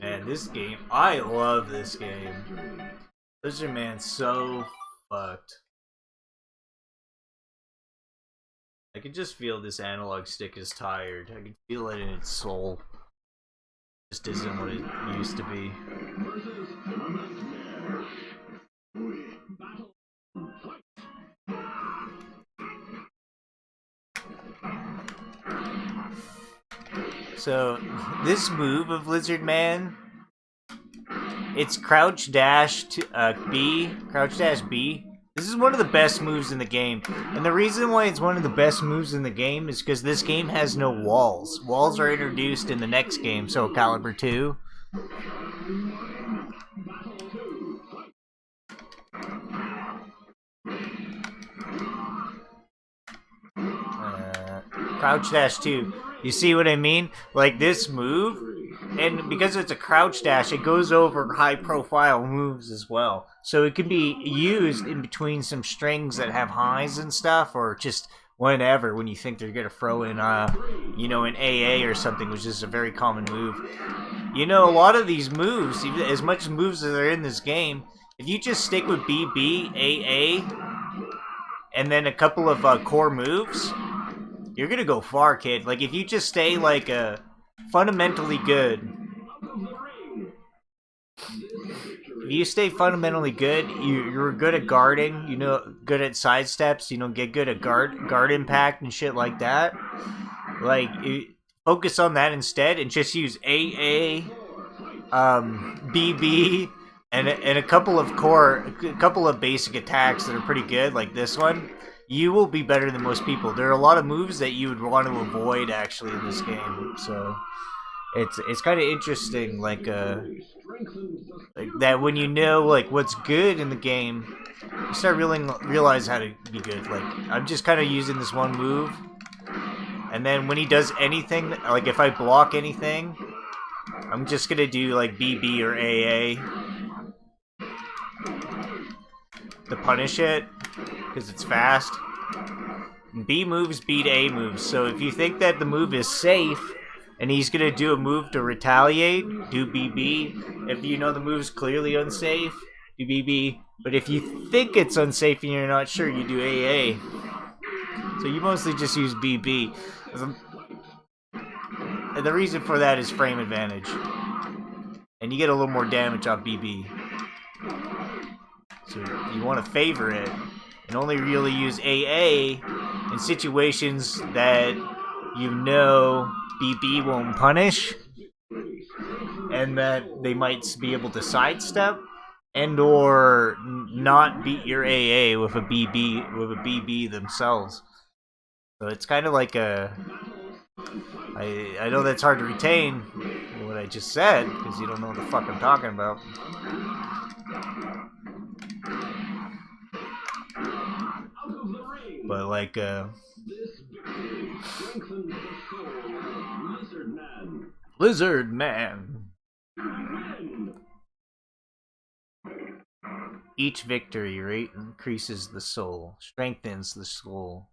Man, this game, I love this game. Lizardman's so fucked. I can just feel this analog stick is tired. I can feel it in its soul. It just isn't what it used to be. So, this move of Lizardman, it's crouch dash to B, crouch dash B. This is one of the best moves in the game. And the reason why it's one of the best moves in the game is because this game has no walls. Walls are introduced in the next game, so Calibur 2. Crouch dash 2. You see what I mean? Like this move, and because it's a crouch dash, it goes over high profile moves as well. So it can be used in between some strings that have highs and stuff, or just whenever when you think they're gonna throw in, an AA or something, which is a very common move. You know, a lot of these moves, even as much moves as are in this game, if you just stick with BB, AA, and then a couple of core moves, you're gonna go far, kid. Like, if you just stay, like, fundamentally good. If you stay fundamentally good, you're good at guarding, good at side steps, get good at guard impact and shit like that. Like, focus on that instead and just use AA, BB, and a couple of basic attacks that are pretty good, like this one. You will be better than most people. There are a lot of moves that you would want to avoid actually in this game, so it's kind of interesting, like that when you know like what's good in the game, you start realize how to be good. Like I'm just kind of using this one move, and then when he does anything, like if I block anything, I'm just gonna do like BB or AA to punish it because it's fast. B moves beat A moves, so if you think that the move is safe and he's gonna do a move to retaliate, do BB. If you know the move's clearly unsafe, do BB. But if you think it's unsafe and you're not sure, you do AA. So you mostly just use BB. And the reason for that is frame advantage. And you get a little more damage off BB. So you want to favor it and only really use AA in situations that you know BB won't punish and that they might be able to sidestep and or not beat your AA with a BB themselves. So it's kind of like I know that's hard to retain what I just said because you don't know what the fuck I'm talking about. But like Lizardman. Each victory rate increases the soul, strengthens the soul.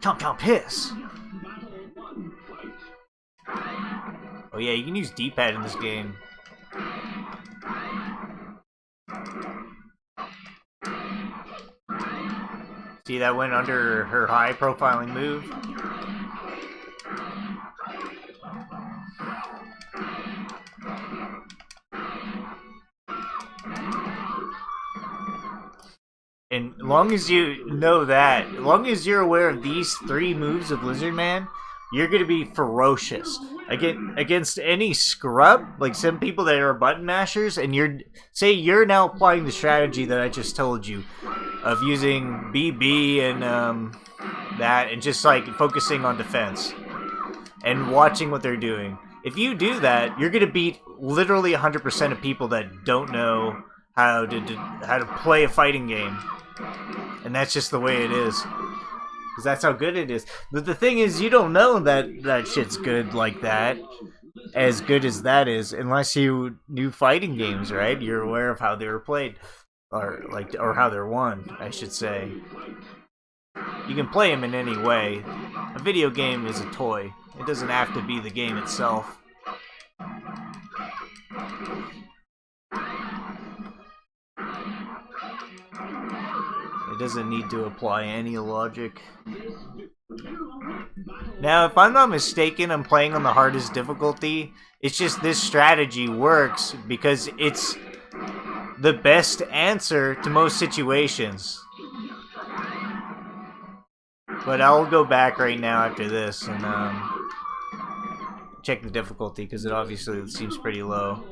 Chomp chomp piss. Oh yeah, you can use D-pad in this game. See, that went under her high profiling move. And long as you know that, as long as you're aware of these three moves of Lizardman, you're going to be ferocious. Against any scrub, like some people that are button mashers, and you're now applying the strategy that I just told you of using BB and that, and just like focusing on defense and watching what they're doing. If you do that, you're going to beat literally 100% of people that don't know how to play a fighting game. And that's just the way it is. Because that's how good it is. But the thing is, you don't know that shit's good like that. As good as that is, unless you knew fighting games, right? You're aware of how they were played. Or how they're won, I should say. You can play them in any way. A video game is a toy. It doesn't have to be the game itself. It doesn't need to apply any logic. Now, if I'm not mistaken, I'm playing on the hardest difficulty. It's just this strategy works because it's the best answer to most situations. But I'll go back right now after this and check the difficulty because it obviously seems pretty low.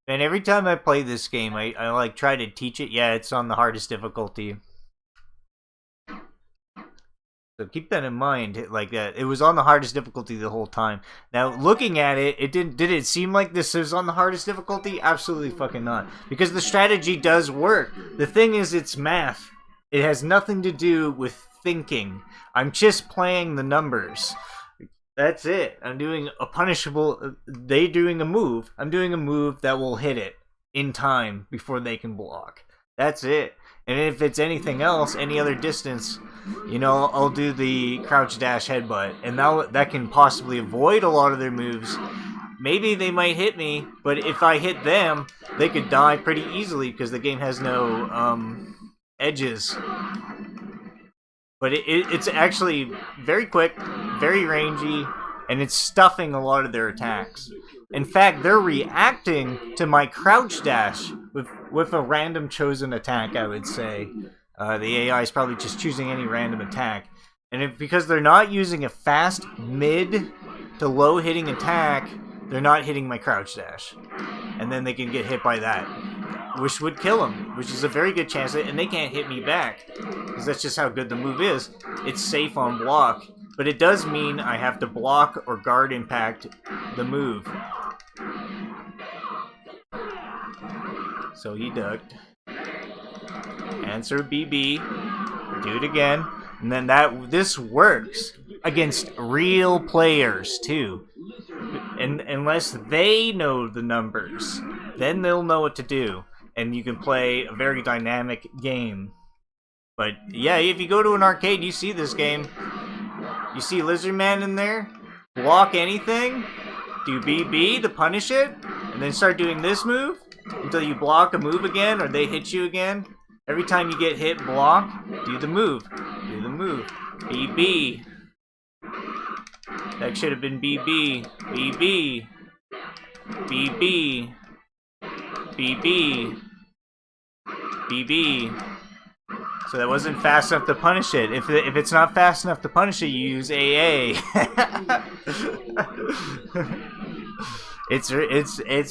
And every time I play this game, I like try to teach it. Yeah, it's on the hardest difficulty. So keep that in mind, like that. It was on the hardest difficulty the whole time. Now, looking at it, did it seem like this is on the hardest difficulty? Absolutely fucking not. Because the strategy does work. The thing is, it's math. It has nothing to do with thinking. I'm just playing the numbers. That's it. I'm doing a punishable... They doing a move. I'm doing a move that will hit it in time before they can block. That's it. And if it's anything else, any other distance, you know, I'll do the crouch dash headbutt. And that can possibly avoid a lot of their moves. Maybe they might hit me, but if I hit them, they could die pretty easily because the game has no edges. But it's actually very quick, very rangy, and it's stuffing a lot of their attacks. In fact, they're reacting to my crouch dash with a random chosen attack, I would say. The AI is probably just choosing any random attack. And because they're not using a fast mid to low hitting attack, they're not hitting my crouch dash. And then they can get hit by that, which would kill them, which is a very good chance, and they can't hit me back, because that's just how good the move is. It's safe on block, but it does mean I have to block or guard impact the move. So he ducked. Answer BB. Do it again. And then this works against real players, too. And unless they know the numbers, then they'll know what to do. And you can play a very dynamic game. But yeah, if you go to an arcade, you see this game. You see Lizardman in there. Block anything. Do BB to punish it. And then start doing this move until you block a move again or they hit you again. Every time you get hit, block. Do the move. Do the move. BB. That should have been BB. BB. BB. BB. BB. So that wasn't fast enough to punish it. If it's not fast enough to punish it, you use AA. It's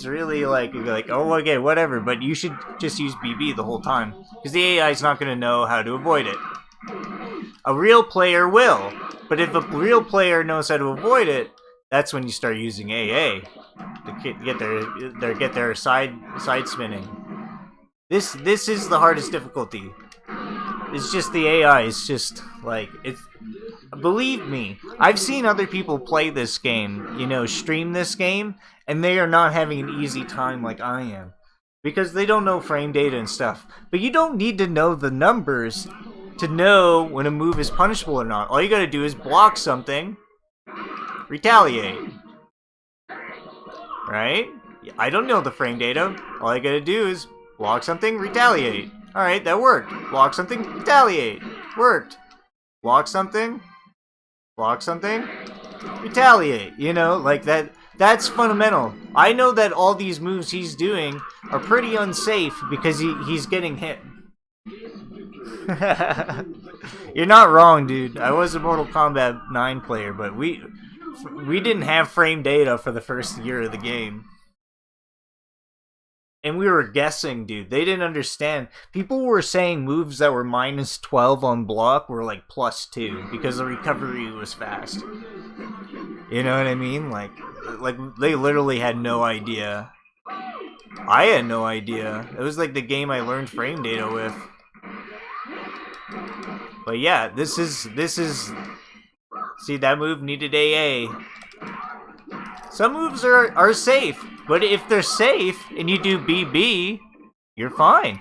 really like oh, okay, whatever. But you should just use BB the whole time because the AI is not going to know how to avoid it. A real player will, but if a real player knows how to avoid it, that's when you start using AA to get their side spinning. This is the hardest difficulty. It's just the AI. It's just like it's. Believe me, I've seen other people play this game, you know, stream this game, and they are not having an easy time like I am. Because they don't know frame data and stuff. But you don't need to know the numbers to know when a move is punishable or not. All you gotta do is block something, retaliate. Right? I don't know the frame data. All I gotta do is block something, retaliate. Alright, that worked. Block something, retaliate. Worked. Block something, retaliate. You know, like that's fundamental. I know that all these moves he's doing are pretty unsafe because he's getting hit. You're not wrong, dude. I was a Mortal Kombat 9 player, but we didn't have frame data for the first year of the game. And we were guessing, dude. They didn't understand. People were saying moves that were minus 12 on block were like plus 2 because the recovery was fast. You know what I mean? Like they literally had no idea. I had no idea. It was like the game I learned frame data with. But yeah, this is. See, that move needed AA. Some moves are safe, but if they're safe and you do BB, you're fine.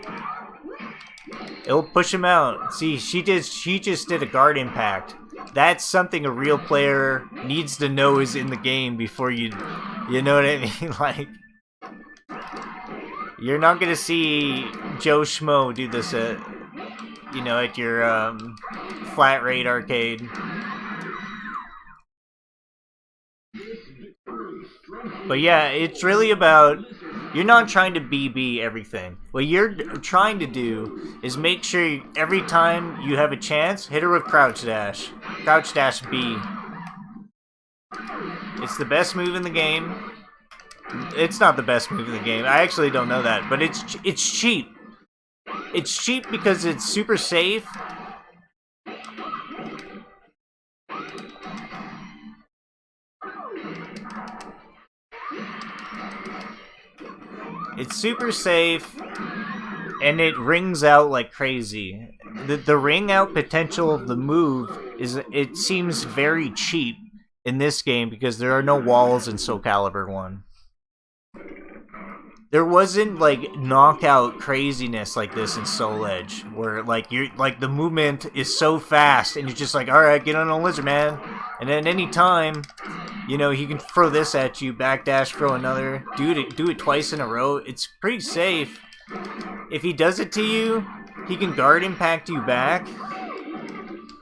It'll push him out. See, she just did a guard impact. That's something a real player needs to know is in the game before you know what I mean? Like, you're not gonna see Joe Schmo do this at, at your flat rate arcade. But yeah, it's really about, you're not trying to BB everything. What you're trying to do is make sure every time you have a chance, hit her with crouch dash. Crouch dash B. It's the best move in the game. It's not the best move in the game. I actually don't know that, but it's cheap. It's cheap because it's super safe. It's super safe, and it rings out like crazy. The ring out potential of the move it seems very cheap in this game because there are no walls in Soul Calibur 1. There wasn't like knockout craziness like this in Soul Edge, where like the movement is so fast and you're just like, all right, get on a Lizardman, and at any time, he can throw this at you, backdash, throw another, do it twice in a row. It's pretty safe. If he does it to you, he can guard impact you back.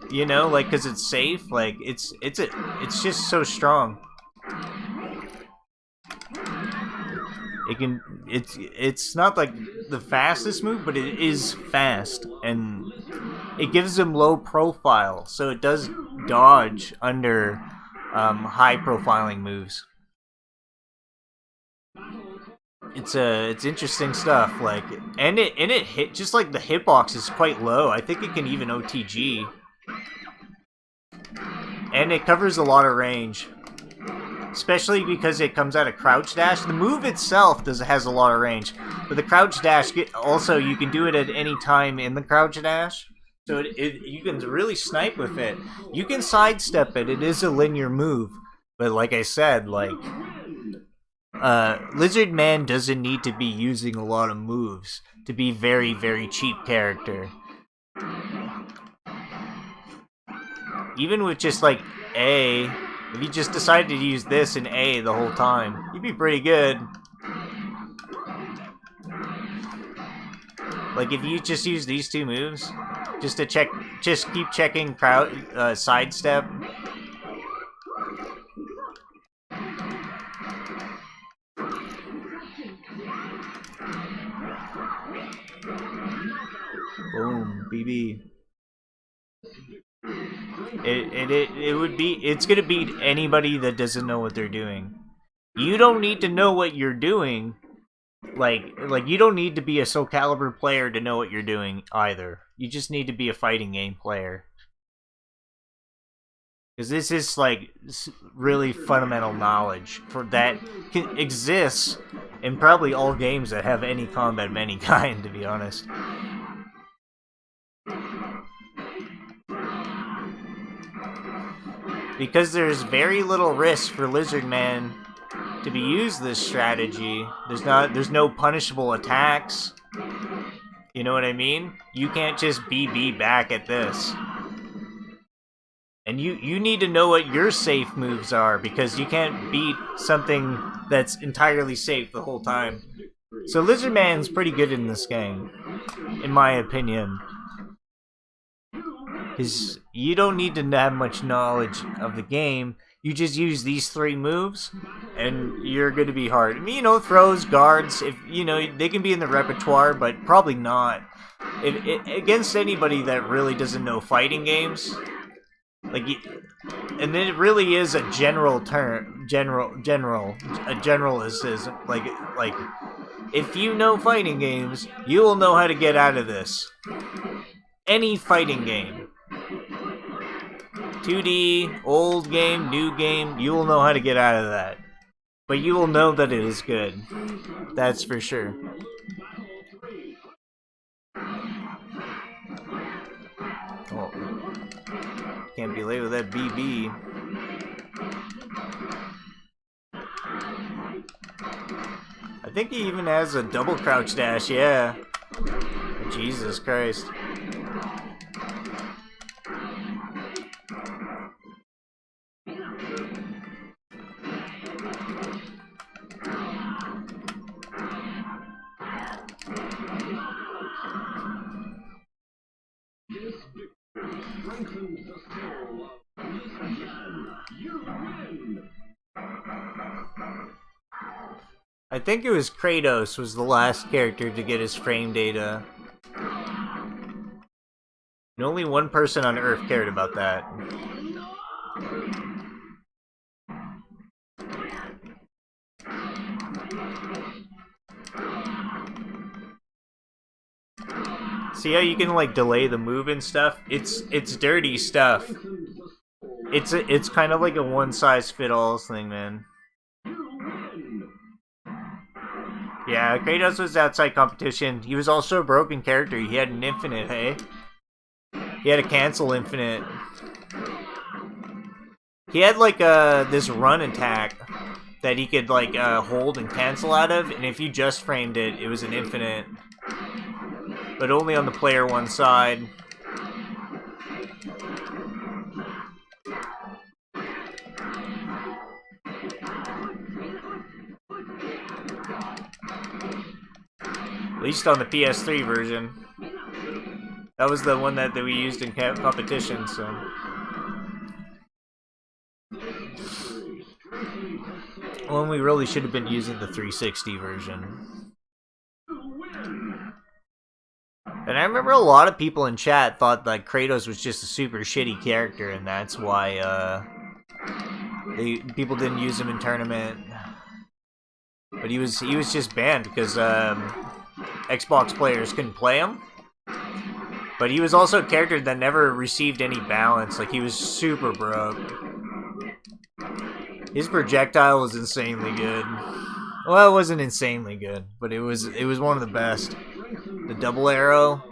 Because it's safe. Like it's just so strong. It's not like the fastest move, but it is fast, and it gives him low profile, so it does dodge under high profiling moves. It's interesting stuff, like, and it hit, just like the hitbox is quite low. I think it can even OTG, and it covers a lot of range. Especially because it comes out of crouch dash. The move itself has a lot of range, but the crouch dash also, you can do it at any time in the crouch dash, so you can really snipe with it. You can sidestep it. It is a linear move, but like I said, like Lizardman doesn't need to be using a lot of moves to be very, very cheap character. Even with just like A. If you just decided to use this in A the whole time, you'd be pretty good. Like, if you just use these two moves, just keep checking sidestep. Boom, BB. It's gonna beat anybody that doesn't know what they're doing. You don't need to know what you're doing. Like you don't need to be a Soul Calibur player to know what you're doing either. You just need to be a fighting game player. Because this is like really fundamental knowledge that exists in probably all games that have any combat of any kind, to be honest. Because there's very little risk for Lizardman to be used this strategy. There's no punishable attacks. You know what I mean? You can't just BB back at this. And you need to know what your safe moves are, because you can't beat something that's entirely safe the whole time. So Lizardman's pretty good in this game, in my opinion. Because you don't need to have much knowledge of the game. You just use these three moves, and you're going to be hard. I mean, throws, guards, if they can be in the repertoire, but probably not. Against anybody that really doesn't know fighting games, and then it really is a general term. A generalism. Like, if you know fighting games, you will know how to get out of this. Any fighting game. 2D, old game, new game, you will know how to get out of that. But you will know that it is good. That's for sure. Oh. Can't be late with that BB. I think he even has a double crouch dash, yeah. Jesus Christ. I think it was Kratos was the last character to get his frame data. And only one person on Earth cared about that. See how you can like delay the move and stuff? It's dirty stuff. It's kind of like a one-size-fits-all thing, man. Yeah, Kratos was outside competition. He was also a broken character. He had an infinite, hey? He had a cancel infinite. He had like this run attack that he could like hold and cancel out of, and if you just framed it, it was an infinite. But only on the player one side. At least on the PS3 version. That was the one that we used in competition, so. Well, we really should have been using the 360 version. And I remember a lot of people in chat thought that Kratos was just a super shitty character, and that's why people didn't use him in tournament. But he was just banned because Xbox players couldn't play him. But he was also a character that never received any balance. Like, he was super broke. His projectile was insanely good. Well, it wasn't insanely good, but it was one of the best. The double arrow.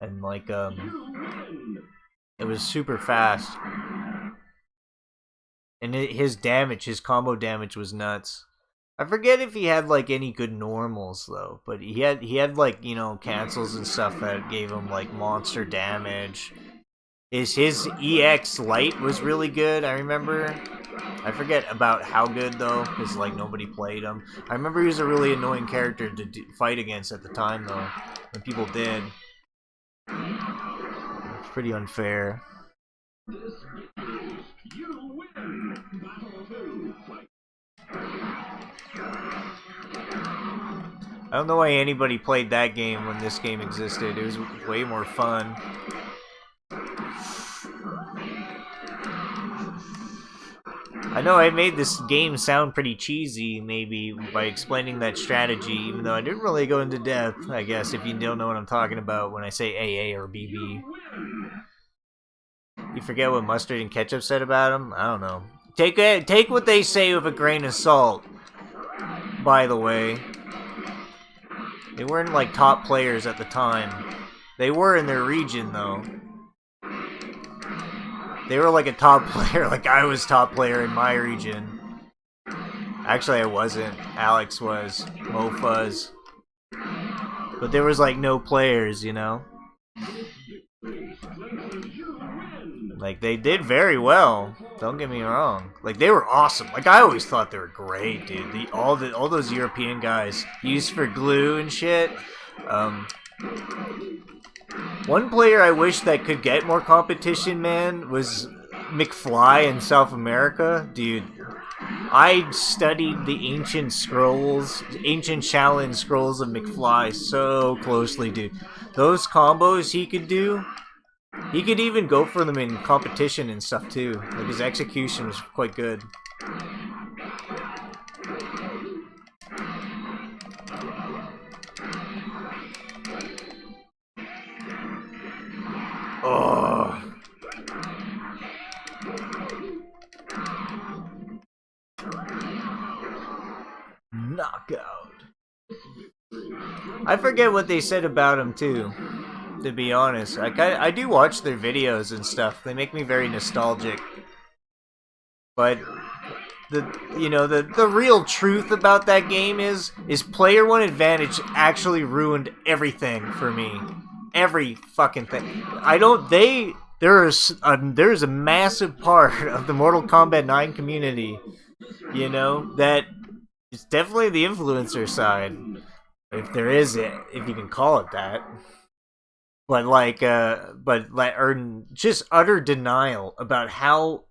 And like it was super fast. And his damage, his combo damage was nuts. I forget if he had like any good normals though, but he had like, you know, cancels and stuff that gave him like monster damage. His EX light was really good, I remember. I forget about how good though, because like nobody played him. I remember he was a really annoying character to fight against at the time though, when people did. It's pretty unfair. I don't know why anybody played that game when this game existed. It was way more fun. I know I made this game sound pretty cheesy, maybe, by explaining that strategy, even though I didn't really go into depth, I guess, if you don't know what I'm talking about when I say AA or BB. You forget what Mustard and Ketchup said about him? I don't know. Take what they say with a grain of salt, by the way. They weren't, like, top players at the time. They were in their region, though. They were like a top player, like I was top player in my region. Actually, I wasn't. Alex was. Mofuzz. But there was like no players, you know? Like, they did very well. Don't get me wrong. Like, they were awesome. Like, I always thought they were great, dude. All those European guys used for glue and shit. One player I wish that could get more competition, man, was McFly in South America. Dude, I studied the ancient Shaolin scrolls of McFly so closely, dude. Those combos he could do, he could even go for them in competition and stuff, too. Like, his execution was quite good. Oh. Knockout. I forget what they said about him too, to be honest. I do watch their videos and stuff. They make me very nostalgic. But the the real truth about that game is player one advantage actually ruined everything for me. Every fucking thing. I don't they there's a massive part of the Mortal Kombat 9 community, that it's definitely the influencer side, if there is it, if you can call it that. Or just utter denial about how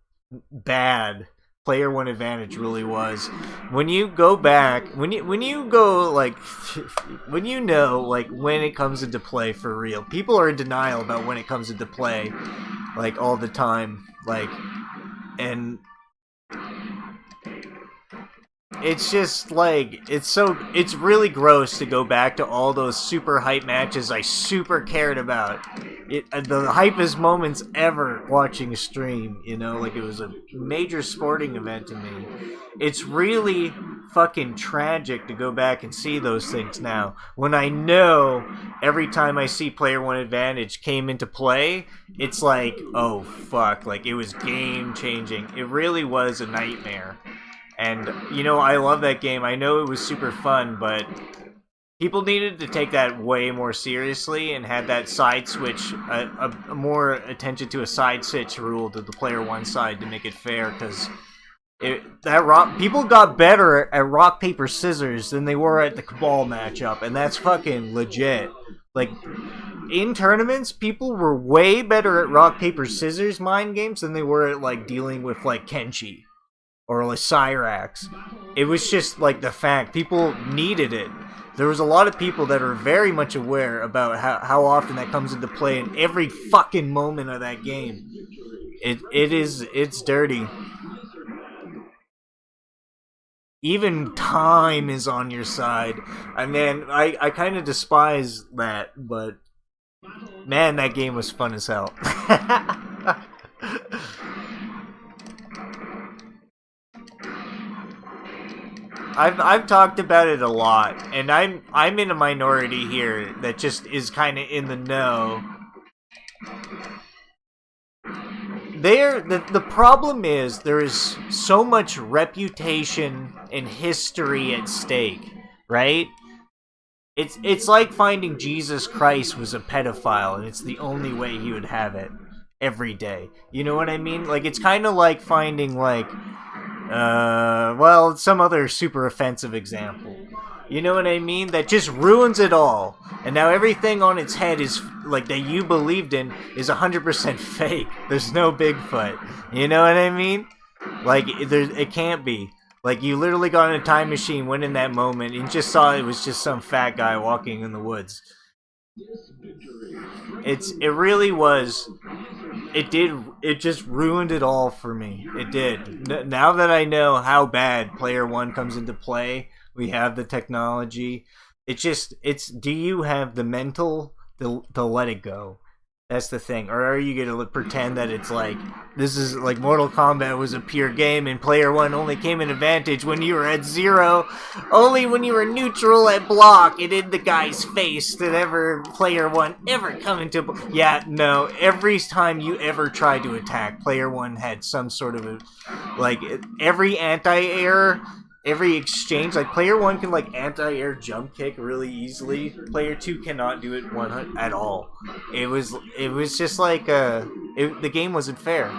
bad player one advantage really was. When you go back, when you go like, when like when it comes into play for real, people are in denial about when it comes into play, like all the time, like, and it's just like it's really gross to go back to all those super hype matches I super cared about. The hypest moments ever watching a stream, like it was a major sporting event to me. It's really fucking tragic to go back and see those things now when I know every time I see player one advantage came into play, it's like, oh fuck, like it was game changing. It really was a nightmare. And, I love that game. I know it was super fun, but people needed to take that way more seriously and had that side switch, a more attention to a side switch rule to the player one side to make it fair, because people got better at rock, paper, scissors than they were at the Cabal matchup, and that's fucking legit. Like, in tournaments, people were way better at rock, paper, scissors mind games than they were at, like, dealing with, like, Kenshi or like Cyrax. It was just like the fact people needed it. There was a lot of people that are very much aware about how often that comes into play in every fucking moment of that game. It's dirty. Even time is on your side. I kind of despise that, but man, that game was fun as hell. I've talked about it a lot, and I'm in a minority here that just is kind of in the know. The problem is there is so much reputation and history at stake, right? It's like finding Jesus Christ was a pedophile, and it's the only way he would have it every day. You know what I mean? Like, it's kind of like finding, like, some other super offensive example. You know what I mean? That just ruins it all. And now everything on its head is, like, that you believed in is 100% fake. There's no Bigfoot. You know what I mean? Like, it can't be. Like, you literally got in a time machine, went in that moment, and just saw it was just some fat guy walking in the woods. It really was. It just ruined it all for me. It did. Now that I know how bad player one comes into play, we have the technology. Do you have the mental to let it go? That's the thing. Or are you going to pretend that it's like, this is like Mortal Kombat was a pure game and player one only came in advantage when you were at zero, only when you were neutral at block and in the guy's face did player one ever come into... Yeah, no. Every time you ever tried to attack, player one had some sort of every anti-air, every exchange, like player one can like anti-air jump kick really easily. Player two cannot do it 100 at all. It was just like the game wasn't fair.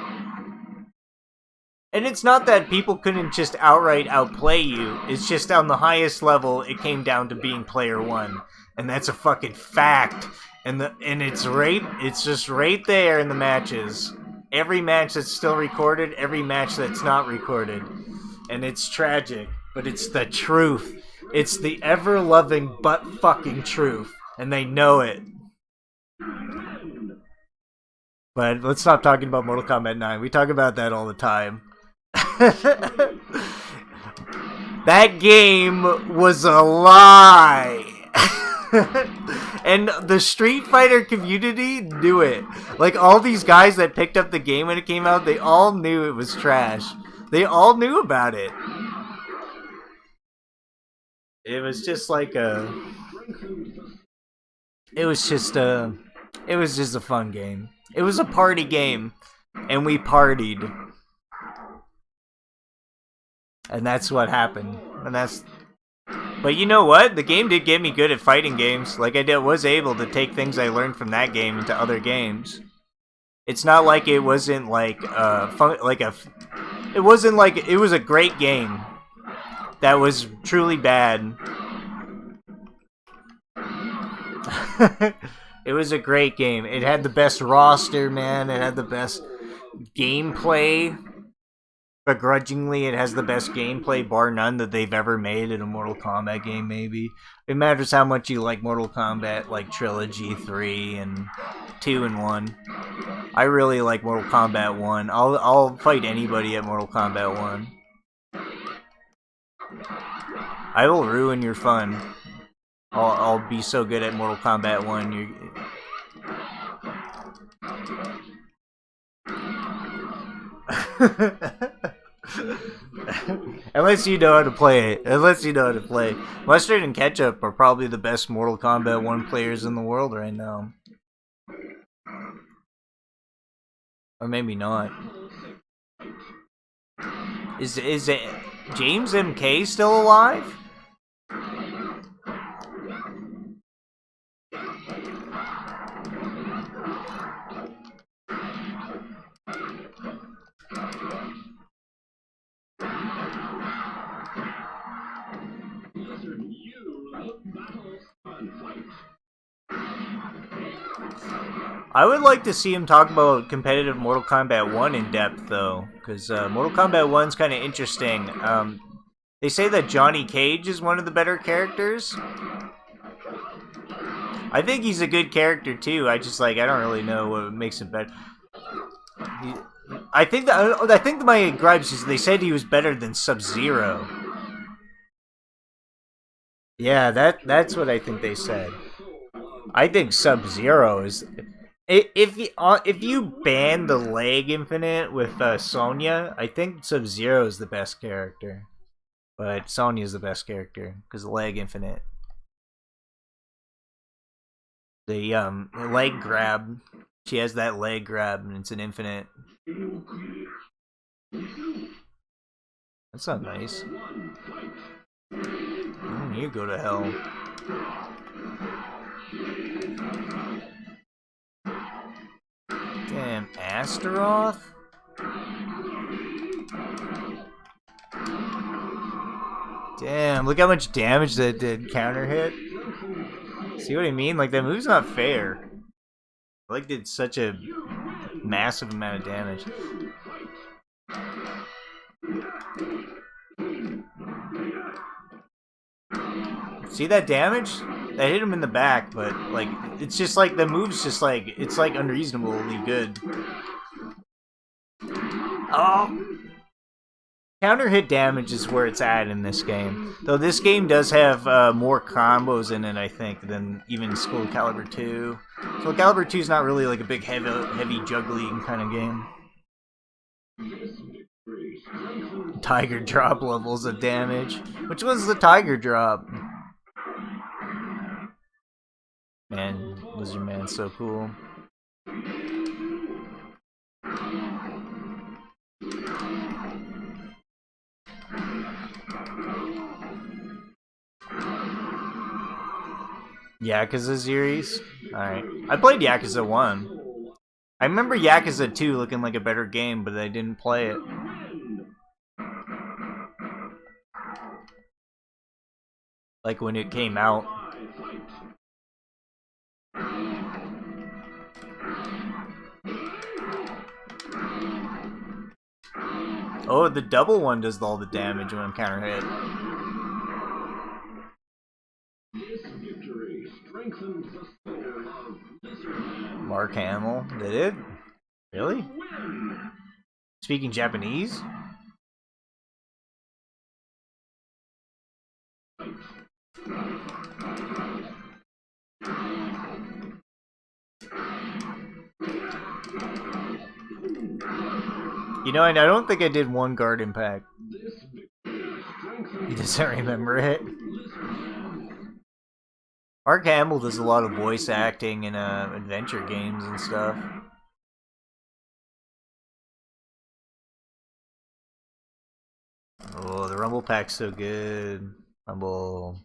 And it's not that people couldn't just outright outplay you. It's just on the highest level, it came down to being player one, and that's a fucking fact. And it's just right there in the matches. Every match that's still recorded, every match that's not recorded. And it's tragic, but it's the truth. It's the ever-loving butt-fucking truth, and they know it. But let's stop talking about Mortal Kombat 9. We talk about that all the time. That game was a lie. And the Street Fighter community knew it. Like, all these guys that picked up the game when it came out, they all knew it was trash. They all knew about it. It was just like it was just a fun game. It was a party game, and we partied. And that's what happened. And that's. But you know what? The game did get me good at fighting games. Like was able to take things I learned from that game into other games. It's not like it wasn't like it wasn't like it was a great game that was truly bad. It was a great game. It had the best roster, man. It had the best gameplay. Begrudgingly, it has the best gameplay, bar none, that they've ever made in a Mortal Kombat game, maybe. It matters how much you like Mortal Kombat, like Trilogy 3 and 2 and 1. I really like Mortal Kombat 1. I'll fight anybody at Mortal Kombat 1. I will ruin your fun. I'll be so good at Mortal Kombat 1. Unless you know how to play it. Unless you know how to play. Mustard and Ketchup are probably the best Mortal Kombat 1 players in the world right now. Or maybe not. Is it James MK still alive? I would like to see him talk about competitive Mortal Kombat 1 in depth, though, because Mortal Kombat 1's kind of interesting. They say that Johnny Cage is one of the better characters. I think he's a good character, too. I don't really know what makes him better. I think my gripes is they said he was better than Sub-Zero. Yeah, that's what I think they said. I think Sub-Zero is... If you ban the leg infinite with Sonya, I think Sub-Zero is the best character. But Sonya is the best character because the leg infinite. The leg grab, she has that leg grab and it's an infinite. That's not nice. You go to hell. Damn, Astaroth? Damn, look how much damage that did counter hit. See what I mean? Like, that move's not fair. Like, did such a massive amount of damage. See that damage? That hit him in the back, but, like, it's just like, the move's just like, it's like unreasonably good. Oh! Counter hit damage is where it's at in this game. Though this game does have more combos in it, I think, than even Soul Calibur 2. Soul Calibur 2 is not really like a big heavy juggling kind of game. Tiger drop levels of damage. Which one's the tiger drop? Man, Lizardman's so cool. Yakuza series? Alright. I played Yakuza 1. I remember Yakuza 2 looking like a better game, but I didn't play it. Like when it came out. Oh, the double one does all the damage when I'm counter hit. Mark Hamill did it? Really? Speaking Japanese? You know, I don't think I did one guard impact. He doesn't remember it. Mark Hamill does a lot of voice acting in adventure games and stuff. Oh, the Rumble Pack's so good. Rumble.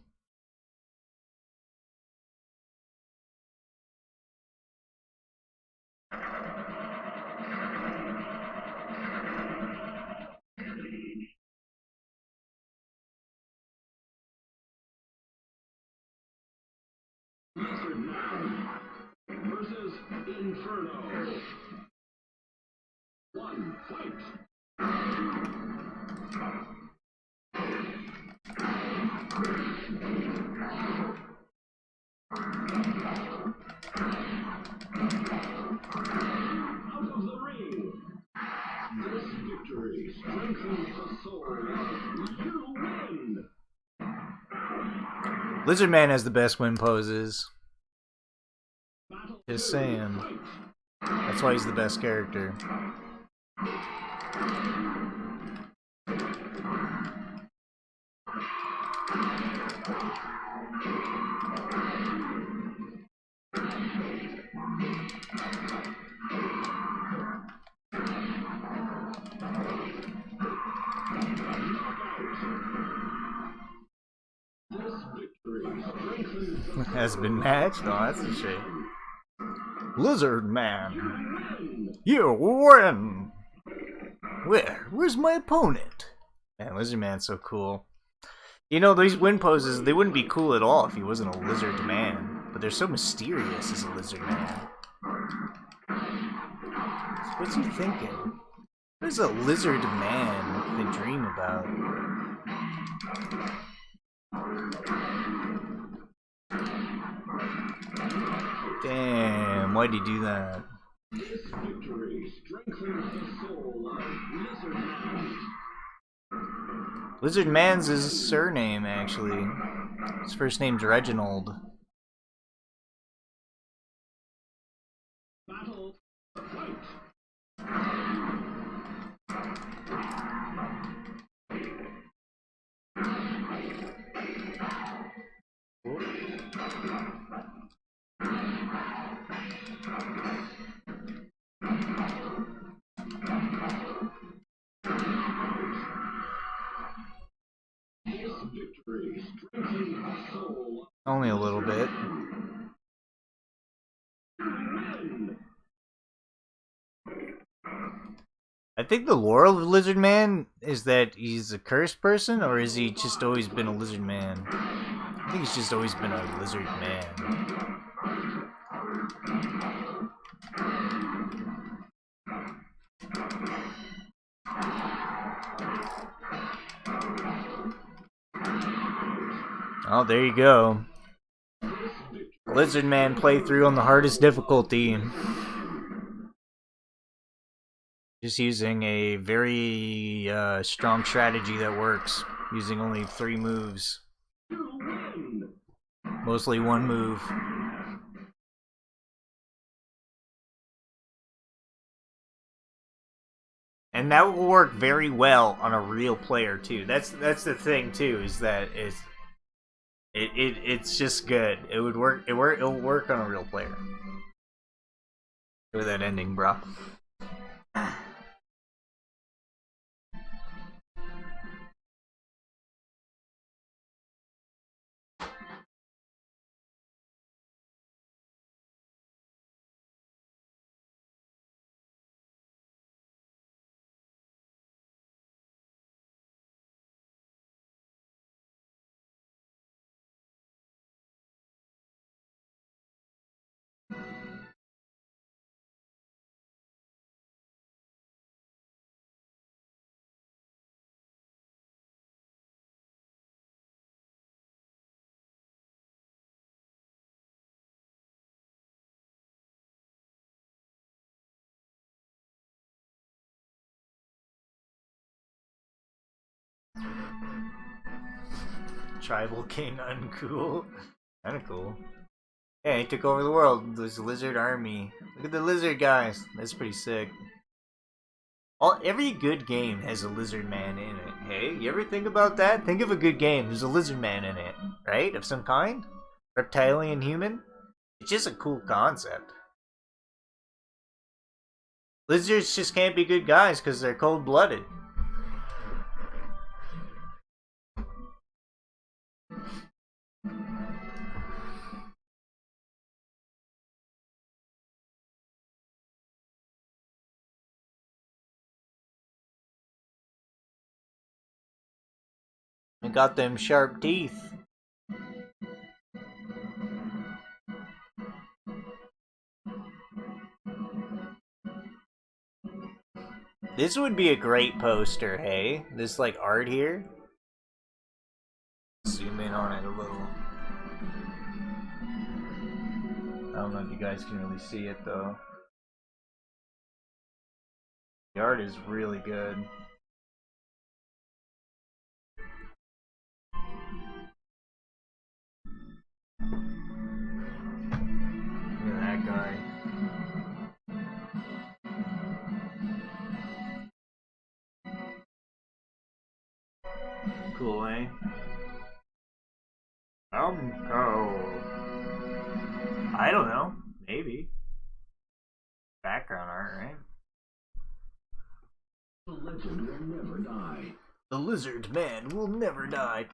Lizardman versus Inferno. One fight. Out of the ring. This victory strengthens the soul. You win. Lizardman has the best win poses. Just saying. That's why he's the best character. Has been matched? Oh, that's a shame. Lizardman, you win! Where's my opponent? Man, Lizardman's so cool. You know, these win poses, they wouldn't be cool at all if he wasn't a lizard man. But they're so mysterious as a lizard man. What's he thinking? What does a lizard man can dream about? Damn, why'd he do that? This victory strengthens the soul of Lizardman. Lizardman's his surname, actually. His first name's Reginald. Battle. Fight. This victory strengthens the soul. Only a little bit. I think the lore of Lizardman is that he's a cursed person, or has he just always been a lizard man? I think he's just always been a lizard man. Oh, there you go. Lizardman playthrough on the hardest difficulty. Just using a very strong strategy that works. Using only 3 moves. Mostly 1 move. And that will work very well on a real player too. That's the thing too, is that it's just good. It'll work on a real player. With that ending, bro. Tribal King uncool. Kinda cool. Yeah, he took over the world. This lizard army. Look at the lizard guys. That's pretty sick. Every good game has a lizard man in it. Hey, you ever think about that? Think of a good game. There's a lizard man in it, right? Of some kind? Reptilian human? It's just a cool concept. Lizards just can't be good guys because they're cold-blooded. And got them sharp teeth. This would be a great poster, hey? This, like, art here. Zoom in on it a little. I don't know if you guys can really see it, though. The art is really good. Look at that guy. Cool, eh? Oh. I don't know. Maybe. Background art, right? The legend will never die. The Lizardman will never die.